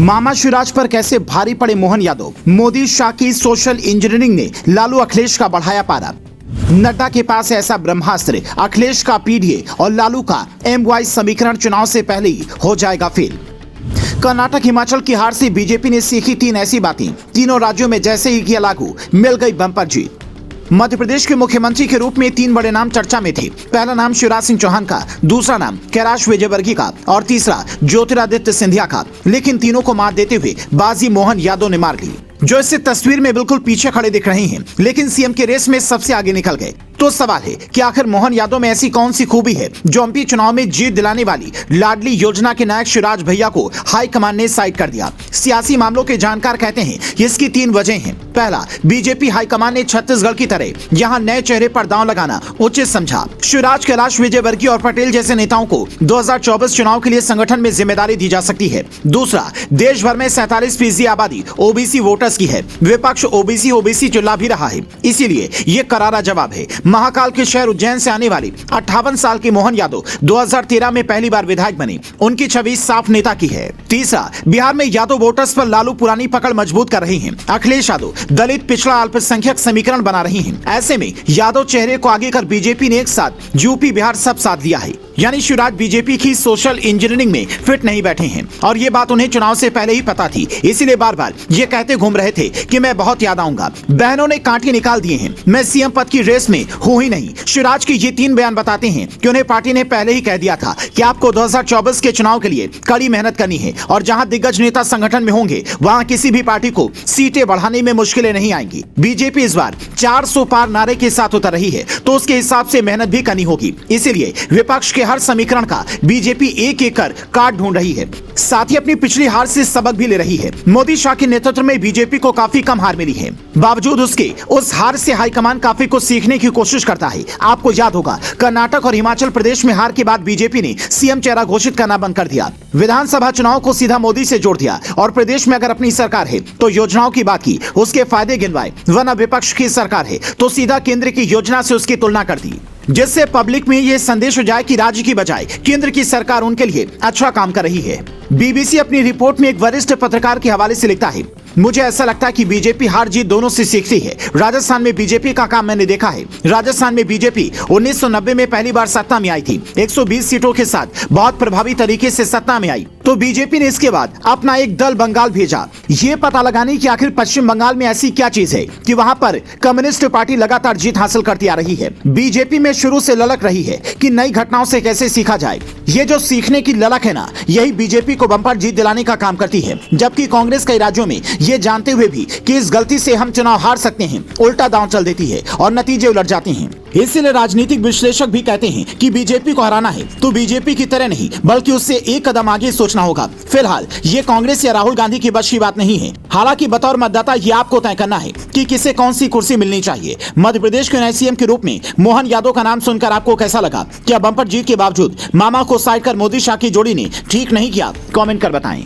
मामा शिवराज पर कैसे भारी पड़े मोहन यादव। मोदी शाह की सोशल इंजीनियरिंग ने लालू अखिलेश का बढ़ाया पारा। नड्डा के पास ऐसा ब्रह्मास्त्र, अखिलेश का पीडीए और लालू का MY समीकरण चुनाव से पहले ही हो जाएगा फेल। कर्नाटक हिमाचल की हार से बीजेपी ने सीखी 3 ऐसी बातें, तीनों राज्यों में जैसे ही किया लागू, मिल गई बम्पर जीत। मध्य प्रदेश के मुख्यमंत्री के रूप में 3 बड़े नाम चर्चा में थे। पहला नाम शिवराज सिंह चौहान का, दूसरा नाम कैलाश विजयवर्गीय का और तीसरा ज्योतिरादित्य सिंधिया का। लेकिन तीनों को मात देते हुए बाजी मोहन यादव ने मार ली, जो इससे तस्वीर में बिल्कुल पीछे खड़े दिख रहे हैं, लेकिन सीएम के रेस में सबसे आगे निकल गए। तो सवाल है कि आखिर मोहन यादव में ऐसी कौन सी खूबी है जो एमपी चुनाव में जीत दिलाने वाली लाडली योजना के नायक शिवराज भैया को हाईकमान ने साइड कर दिया। सियासी मामलों के जानकार कहते हैं इसकी 3 वजह हैं। पहला, बीजेपी हाईकमान ने छत्तीसगढ़ की तरह यहां नए चेहरे पर दांव लगाना उचित समझा। शिवराज, कैलाश विजयवर्गीय और पटेल जैसे नेताओं को 2024 चुनाव के लिए संगठन में जिम्मेदारी दी जा सकती है। दूसरा, देश भर में 47% आबादी ओबीसी वोटर्स की है। विपक्ष ओबीसी चिल्ला भी रहा है, इसीलिए ये करारा जवाब है। महाकाल के शहर उज्जैन से आने वाले 58 साल के मोहन यादव 2013 में पहली बार विधायक बने। उनकी छवि साफ नेता की है। तीसरा, बिहार में यादव वोटर्स पर लालू पुरानी पकड़ मजबूत कर रहे हैं। अखिलेश यादव दलित, पिछड़ा, अल्पसंख्यक समीकरण बना रही हैं। ऐसे में यादव चेहरे को आगे कर बीजेपी ने एक साथ यूपी बिहार सब साथ दिया है। यानी शिवराज बीजेपी की सोशल इंजीनियरिंग में फिट नहीं बैठे हैं और ये बात उन्हें चुनाव से पहले ही पता थी, इसीलिए बार बार ये कहते घूम रहे थे कि मैं बहुत याद आऊंगा। बहनों ने कांटे निकाल दिए हैं, मैं सीएम पद की रेस में हूं ही नहीं। शिवराज की ये 3 बयान बताते हैं कि उन्हें पार्टी ने पहले ही कह दिया था कि आपको 2024 के चुनाव के लिए कड़ी मेहनत करनी है और जहां दिग्गज नेता संगठन में होंगे वहां किसी भी पार्टी को सीटें बढ़ाने में मुश्किलें नहीं आएंगी। बीजेपी इस बार 400 पार नारे के साथ उतर रही है, तो उसके हिसाब से मेहनत भी करनी होगी। इसीलिए विपक्ष के हर समीकरण का बीजेपी एक कर काट ढूंढ रही है, साथ ही अपनी पिछली हार से सबक भी ले रही है। मोदी शाह के नेतृत्व में बीजेपी को काफी कम हार मिली है, बावजूद उसके उस हार से हाईकमान काफी कुछ सीखने की कोशिश करता है। आपको याद होगा, कर्नाटक और हिमाचल प्रदेश में हार के बाद बीजेपी ने सीएम चेहरा घोषित करना बंद कर दिया, विधानसभा चुनाव को सीधा मोदी से जोड़ दिया और प्रदेश में अगर अपनी सरकार है तो योजनाओं की बात की, उसके फायदे गिनवाए, वरना विपक्ष की सरकार है तो सीधा केंद्र की योजना से उसकी तुलना कर दी, जिससे पब्लिक में यह संदेश हो जाए कि राज्य की बजाय केंद्र की सरकार उनके लिए अच्छा काम कर रही है। बीबीसी अपनी रिपोर्ट में एक वरिष्ठ पत्रकार के हवाले से लिखता है, मुझे ऐसा लगता है कि बीजेपी हार जीत दोनों से सीखती है। राजस्थान में बीजेपी का काम मैंने देखा है। राजस्थान में बीजेपी 1990 में पहली बार सत्ता में आई थी, 120 सीटों के साथ बहुत प्रभावी तरीके से सत्ता में आई। तो बीजेपी ने इसके बाद अपना एक दल बंगाल भेजा, ये पता लगाने की आखिर पश्चिम बंगाल में ऐसी क्या चीज है कि वहां पर कम्युनिस्ट पार्टी लगातार जीत हासिल करती आ रही है। बीजेपी में शुरू से ललक रही है कि नई घटनाओं से कैसे सीखा जाए। ये जो सीखने की ललक है ना, यही बीजेपी को बम्पर जीत दिलाने का काम करती है। जबकि कांग्रेस कई राज्यों में ये जानते हुए भी कि इस गलती से हम चुनाव हार सकते हैं, उल्टा दांव चल देती है और नतीजे उलट जाते हैं। इसीलिए राजनीतिक विश्लेषक भी कहते हैं कि बीजेपी को हराना है तो बीजेपी की तरह नहीं, बल्कि उससे एक कदम आगे सोचना होगा। फिलहाल ये कांग्रेस या राहुल गांधी की बस की बात नहीं है। हालांकि बतौर मतदाता ये आपको तय करना है कि किसे कौन सी कुर्सी मिलनी चाहिए। मध्य प्रदेश के नए सीएम के रूप में मोहन यादव का नाम सुनकर आपको कैसा लगा? क्या बम्पर जीत के बावजूद मामा को साइड कर मोदी शाह की जोड़ी ने ठीक नहीं किया? कमेंट कर बताएं।